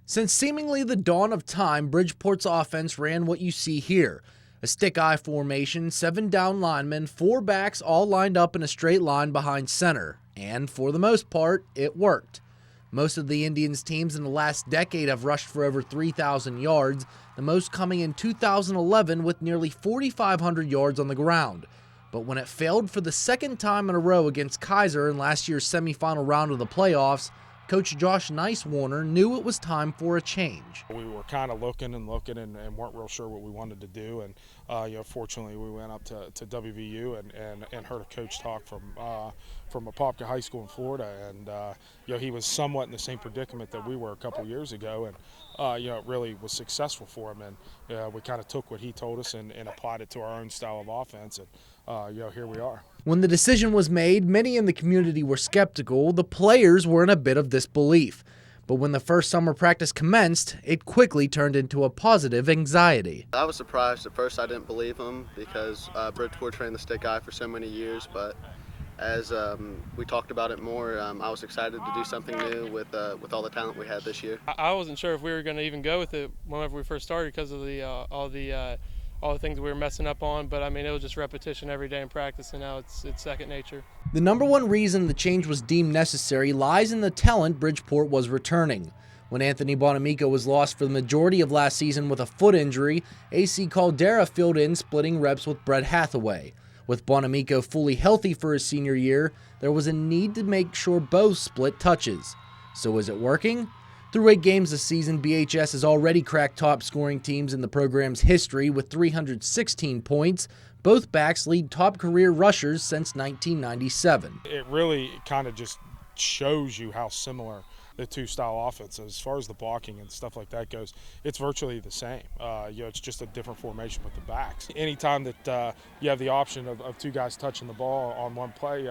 Since seemingly the dawn of time, Bridgeport's offense ran what you see here. A stick-eye formation, 7 down linemen, 4 backs all lined up in a straight line behind center. And for the most part, it worked. Most of the Indians' teams in the last decade have rushed for over 3,000 yards, the most coming in 2011 with nearly 4,500 yards on the ground. But when it failed for the second time in a row against Kaiser in last year's semifinal round of the playoffs, Coach Josh Nicewarner knew it was time for a change. We were kind of looking and weren't real sure what we wanted to do. And fortunately, we went up to WVU and heard a coach talk from Apopka High School in Florida. And he was somewhat in the same predicament that we were a couple years ago. And it really was successful for him. And we kind of took what he told us and applied it to our own style of offense. And here we are. When the decision was made, many in the community were skeptical. The players were in a bit of disbelief. But when the first summer practice commenced, it quickly turned into a positive anxiety. I was surprised. At first I didn't believe him because Bridgeport trained the stick eye for so many years. But as we talked about it more, I was excited to do something new with all the talent we had this year. I wasn't sure if we were going to even go with it whenever we first started because of all the things we were messing up on, but I mean, it was just repetition every day in practice, and now it's second nature. The number one reason the change was deemed necessary lies in the talent Bridgeport was returning. When Anthony Bonamico was lost for the majority of last season with a foot injury, AC Caldera filled in, splitting reps with Brett Hathaway. With Bonamico fully healthy for his senior year, there was a need to make sure both split touches. So is it working? Through 8 games this season, BHS has already cracked top scoring teams in the program's history with 316 points. Both backs lead top career rushers since 1997. It really kind of just shows you how similar the two style offenses, as far as the blocking and stuff like that goes, it's virtually the same. It's just a different formation with the backs. Anytime that you have the option of 2 guys touching the ball on one play,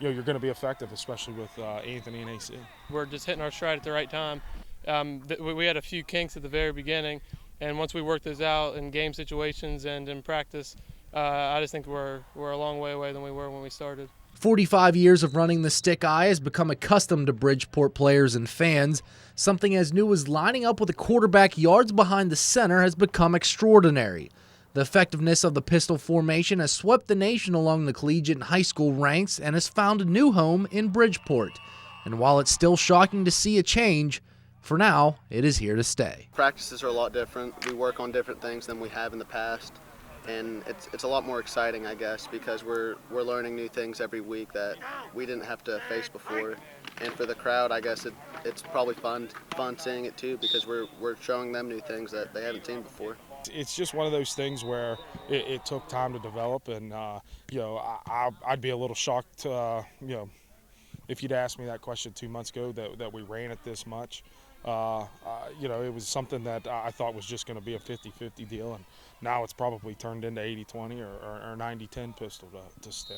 you're going to be effective, especially with Anthony and AC. We're just hitting our stride at the right time. We had a few kinks at the very beginning, and once we worked those out in game situations and in practice, I just think we're a long way away than we were when we started. 45 years of running the stick eye has become accustomed to Bridgeport players and fans. Something as new as lining up with a quarterback yards behind the center has become extraordinary. The effectiveness of the pistol formation has swept the nation along the collegiate and high school ranks and has found a new home in Bridgeport. And while it's still shocking to see a change, for now, it is here to stay. Practices are a lot different. We work on different things than we have in the past. And it's a lot more exciting, I guess, because we're learning new things every week that we didn't have to face before. And for the crowd, I guess it's probably fun seeing it too, because we're showing them new things that they haven't seen before. It's just one of those things where it took time to develop, and I'd be a little shocked, if you'd asked me that question 2 months ago that we ran it this much. It was something that I thought was just going to be a 50-50 deal, and now it's probably turned into 80-20 or 90-10 pistol to stick.